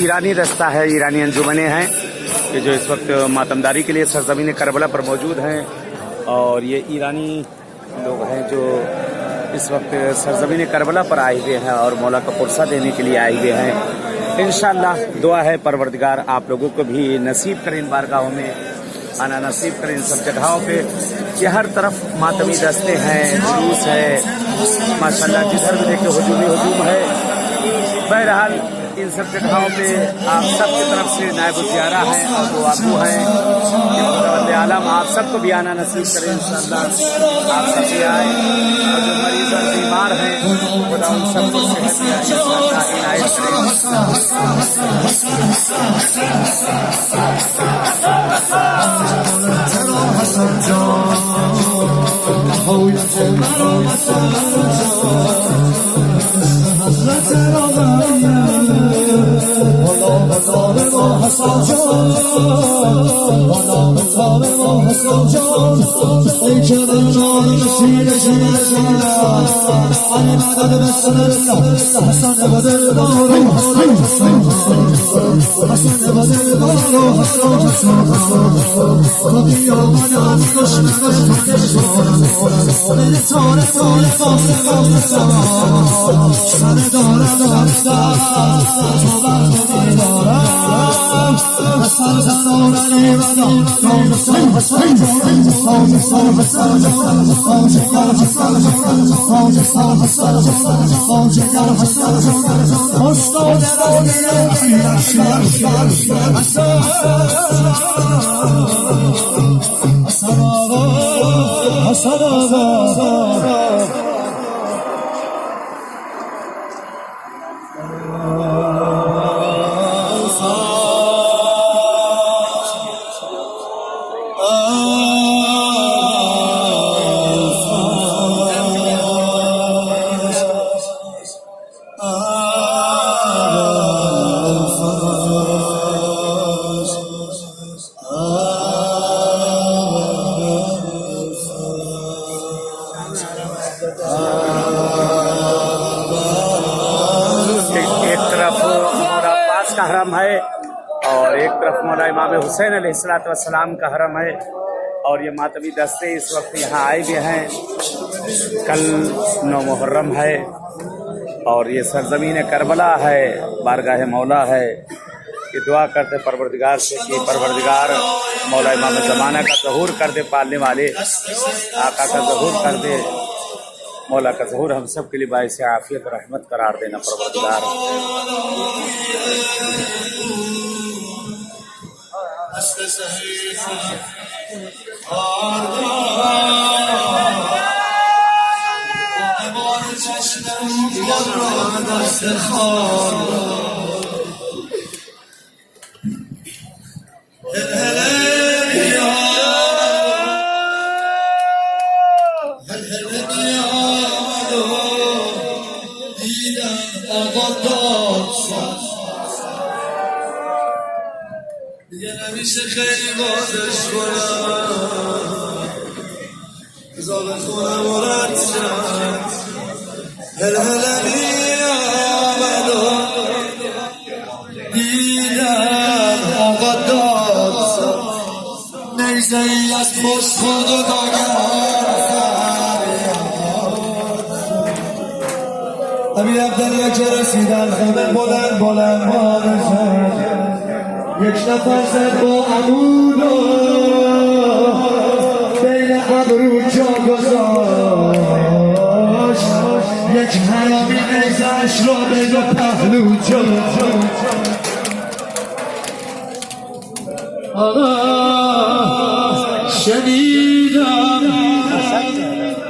ईरानी रास्ता है, ईरानी अंजुमने हैं कि जो इस वक्त मातमदारी के लिए सरजमीन करबला पर मौजूद हैं। और ये ईरानी लोग हैं जो इस वक्त सरजमीन करबला पर आए हुए हैं और मौला का पुरसा देने के लिए आए हुए हैं। इंशाअल्लाह दुआ है परवरदिगार आप लोगों को भी नसीब करें, इन बारगाहों में आना नसीब करें, इन सब जगहों पे। ये हर तरफ मातमी दस्ते हैं, जुलूस है माशाअल्लाह, जिधर भी देखे हुजूम है। बहरहाल इन सब जगहों पे आप सब की तरफ से नायब ज़ियारा हैं और वो आबू हैं आलम, आप सबको भी आना नसीब करें इंशाअल्लाह। आप सब भी आए और जो मरीज और बीमार हैं खुदा उन सबको सेहत इनायत का हरम है और एक तरफ मौला इमाम हुसैन अलैहिस्सलाम का हरम है। और ये मातमी दस्ते इस वक्त यहाँ आए भी हैं। कल 9 मुहर्रम है और ये सरजमीन करबला है, बारगाह मौला है। ये दुआ करते परवरदिगार से कि परवरदिगार मौला इमाम ज़माना का ज़हूर कर दे, पालने वाले आका का ज़हूर कर दे, मौला का ज़हूर हम सब के लिए बाइस आफियत रहमत करार देना परवरदिगार। دیگه نمیشه خیلی بازش کنم زال خونم و رد شد هلهلمی آمد و دیدم آقا داد زد نیزه ای از خوش خود و امیر عبدالله که رسیدن خونه بلند بلند ها بشد یک نفر زد با عمود و بین ابرو جا گذاشت یک حرامی نیزش را بین پهلو جا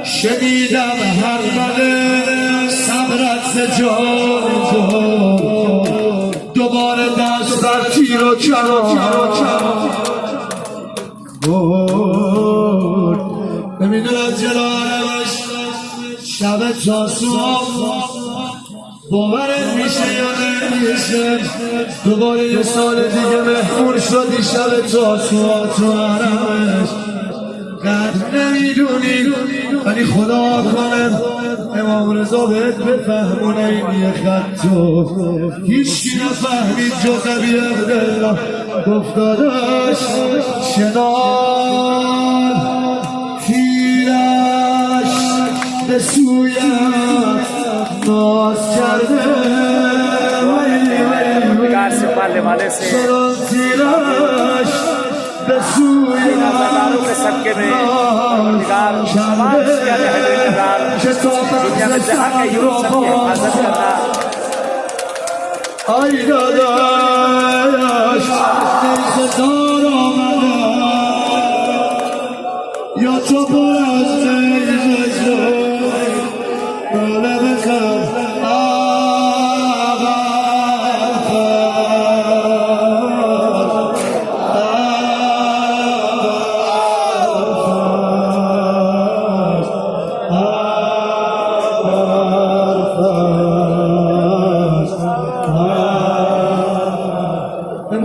شنیدم هر بله صبرت ز جان دوباره دست بر تیر و کمان نمیدونم جلالش شب شب تا صبح باورت میشه یا نمیشه دوباره یه سال دیگه مهمون شدی شب تا صبح تو حرمش قدر نمیدونی ولی خدا کنه امام رضا بهت بفهمونه این یه خطو هیچکی نفهمید جز ابی عبدالله گفت داداش شنان تیرش به سویم ناز کرده कार से पालने वाले से شنان تیرش به سویم नजारों के सबके में कार तमाम दुनिया में जहाँ के यूरोप सबकी हिफाजत करना ای داداش نیزدار آمده یا تو پر از نیزه شد بالا بزن آقا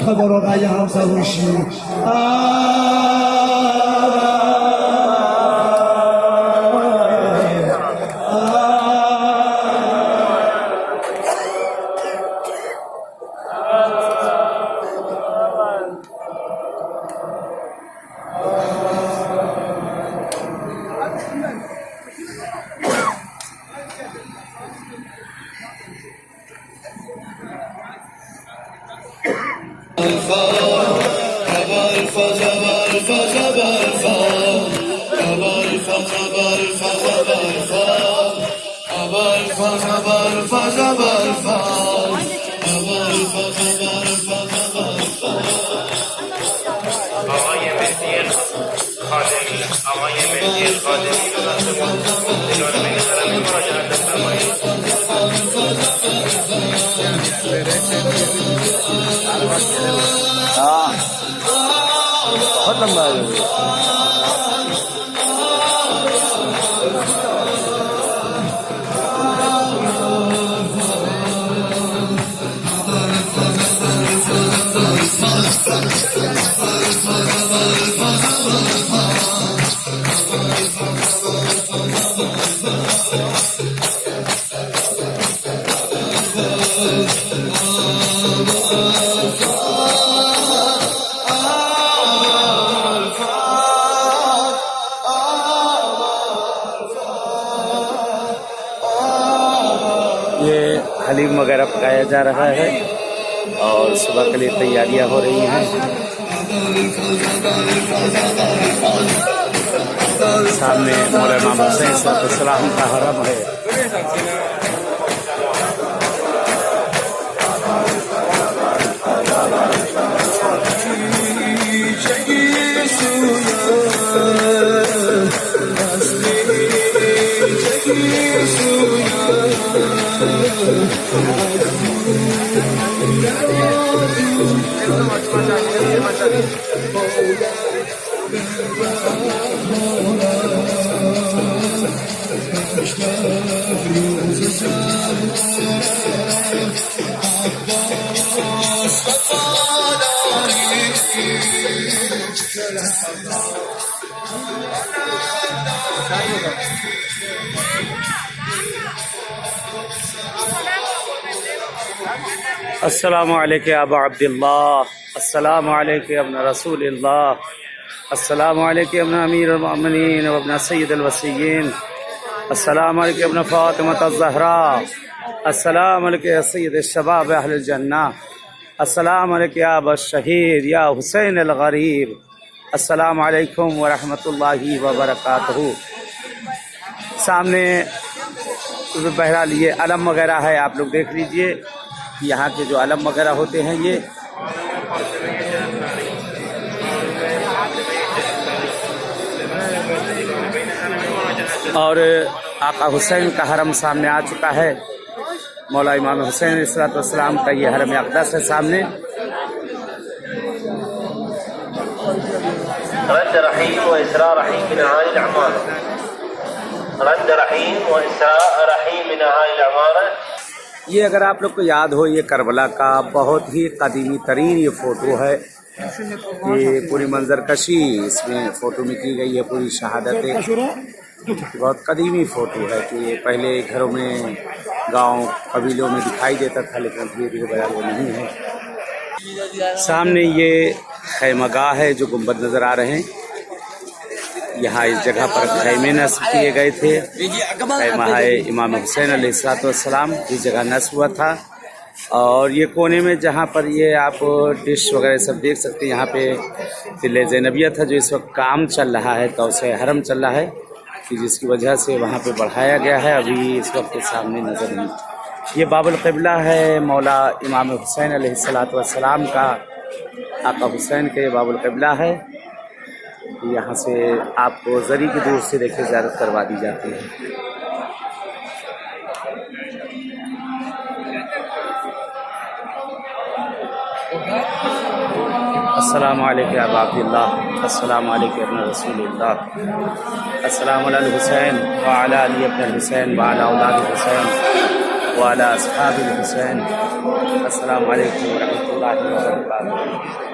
خبر آقای حمزه روشی बहुत लंबा है ये हलीम वगैरह पकाया जा रहा है और सुबह के लिए तैयारियां हो रही हैं। सामने मौलाना हुसैन सलाम का हरम है। अस्सलामु अलैकुम अबा अब्दुल्लाह, अस्सलामु अलैकुम अब्न रसूलिल्लाह, अस्सलामु अलैकुम अब्न अमीरुल मोमिनीन व अब्न सय्यिदुल वसीय्यीन, अस्सलामु अलैकुम अब्न फातिमा ज़हरा, अस्सलामु अलैकुम या सय्यिद शबाब अहलुल जन्नह, अस्सलामु अलैकुम या अबा शहीद या हुसैन अल गरीब, अस्सलामु अलैकुम व रहमतुल्लाहि व बरकातहू। सामने बहरहाल ये अलम वगैरह है, आप लोग देख लीजिए यहाँ के जो अलम वगैरह होते हैं ये और आका हुसैन का हरम सामने आ चुका है। मौला इमाम हुसैन अलैहिस्सलाम का ये हरम अक़दस है सामने। رد رحیم و اسراء رحیم نہا العمارہ. یہ اگر آپ لوگ کو یاد ہو یہ کربلا کا بہت ہی قدیمی ترین یہ فوٹو ہے. یہ پوری منظر کشی اس میں فوٹو میں کی گئی ہے، پوری شہادتیں. بہت قدیمی فوٹو ہے کہ یہ پہلے گھروں میں گاؤں قبیلوں میں دکھائی دیتا تھا، لیکن دھیرے دھیرے بیان وہ نہیں ہے. سامنے یہ خیمہ گاہ ہے جو گنبد نظر آ رہے ہیں. یہاں اس جگہ پر خیمے نصب کیے گئے تھے. خیمہ ہے امام حسین علیہ السلام اس جگہ نصب ہوا تھا. اور یہ کونے میں جہاں پر یہ آپ ڈش وغیرہ سب دیکھ سکتے ہیں، یہاں پہ قلعہ زینبیہ تھا جو اس وقت کام چل رہا ہے، توسعہ حرم چل رہا ہے، جس کی وجہ سے وہاں پہ بڑھایا گیا ہے. ابھی اس وقت سامنے نظر نہیں. یہ باب القبلہ ہے مولا امام حسین علیہ السلام کا. آقا حسین کے باب القبلہ ہے. یہاں سے آپ کو زری کی دور سے دیکھے زیارت کروا دی جاتی ہے. السلام علیکم یا عباد اللہ، السلام علیکم ابن رسول اللہ، السلام علی الحسین وعلی علی ابن الحسین وعلی اولاد الحسین وعلی اصحاب الحسین. السلام علیکم ورحمۃ اللہ وبرکاتہ.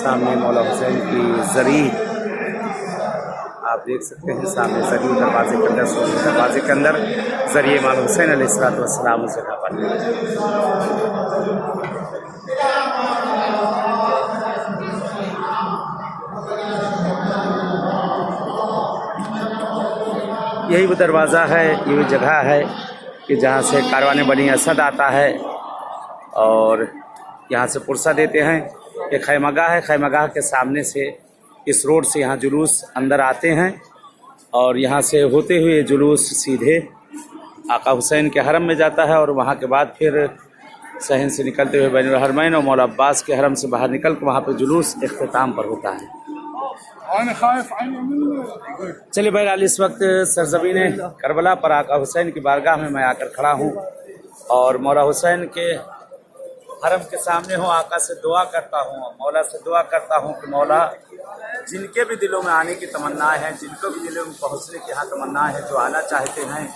سامنے مولا حسین کی زری آپ دیکھ سکتے ہیں. سامنے زری دروازے کے اندر، سونے دروازے کے اندر زری امام حسین علیہ السلام اس جگہ پر. یہی وہ دروازہ ہے، یہ وہ جگہ ہے کہ جہاں سے کاروان بنی اسد آتا ہے اور یہاں سے پرسہ دیتے ہیں. یہ خیمہ گاہ ہے. خیمہ گاہ کے سامنے سے اس روڈ سے یہاں جلوس اندر آتے ہیں اور یہاں سے ہوتے ہوئے جلوس سیدھے آقا حسین کے حرم میں جاتا ہے. اور وہاں کے بعد پھر صحن سے نکلتے ہوئے بین الحرمین اور مولا عباس کے حرم سے باہر نکل کے وہاں پہ جلوس اختتام پر ہوتا ہے. چلیے بہرحال اس وقت سرزمین کربلا پر آقا حسین کی بارگاہ میں آ کر کھڑا ہوں اور مولا حسین کے حرم کے سامنے ہوں. آقا سے دعا کرتا ہوں، مولا سے دعا کرتا ہوں کہ مولا جن کے بھی دلوں میں آنے کی تمنا ہے، جن کو بھی دلوں میں پہنچنے کی یہاں تمنا ہے، جو آنا چاہتے ہیں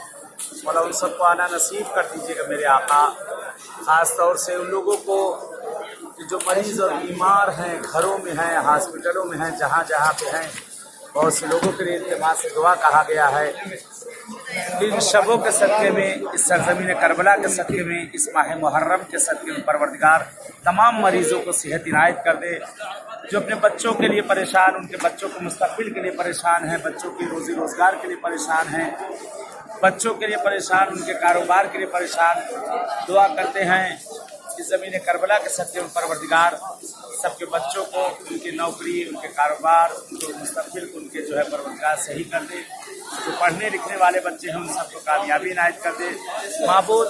مولا ان سب کو آنا نصیب کر دیجیے گا میرے آقا. خاص طور سے ان لوگوں کو جو مریض اور بیمار ہیں، گھروں میں ہیں، ہاسپٹلوں میں ہیں، جہاں جہاں پہ ہیں، بہت سے لوگوں کے لیے اعتماد سے دعا کہا گیا ہے. ان شبوں کے صدقے میں، اس سرزمین کربلا کے صدقے میں، اس ماہ محرم کے صدقے میں پروردگار تمام مریضوں کو صحت عنایت کر دے. جو اپنے بچوں کے لیے پریشان، ان کے بچوں کو مستقبل کے لیے پریشان ہیں، بچوں کی روزی روزگار کے لیے پریشان ہیں، بچوں کے لیے پریشان، ان کے کاروبار کے لیے پریشان، دعا کرتے ہیں اس زمین کربلا کے صدقے میں پروردگار سب کے بچوں کو، ان کی نوکری، ان کے کاروبار، ان کے مستقبل کو ان کے جو ہے پروردگار صحیح کر دے. جو پڑھنے لکھنے والے بچے ہیں ان سب کو کامیابی عنایت کر دے. معبود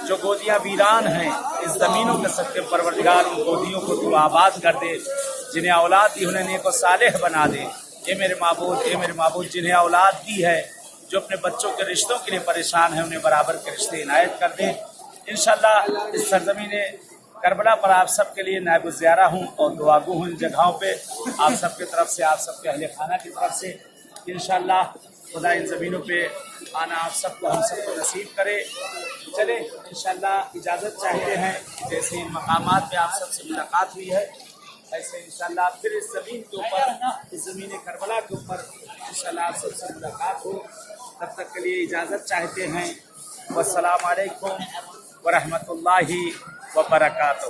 جو گودیاں ویران ہیں اس زمینوں کے صدقے پروردگار ان گودیوں کو تو آباد کر دے. جنہیں اولاد دی انہیں نیک و صالح بنا دے. اے میرے معبود جنہیں اولاد دی ہے، جو اپنے بچوں کے رشتوں کے لیے پریشان ہیں، انہیں برابر کے رشتے عنایت کر دے. انشاءاللہ اس سرزمین کربلا پر آپ سب کے لیے نائب الزیارہ ہوں اور دعاگو ہوں ان جگہوں پہ. آپ سب کی طرف سے، آپ سب کے اہل خانہ کی طرف سے انشاءاللہ خدا ان زمینوں پہ آنا آپ سب کو، ہم سب کو نصیب کرے. چلے انشاءاللہ اجازت چاہتے ہیں. جیسے ان مقامات پہ آپ سب سے ملاقات ہوئی ہے، ایسے انشاءاللہ پھر اس زمین کے اوپر، اس زمین کربلا کے اوپر انشاءاللہ آپ سب سے ملاقات ہو. تب تک کے لیے اجازت چاہتے ہیں. والسلام علیکم ورحمۃ اللہ وبرکاتہ.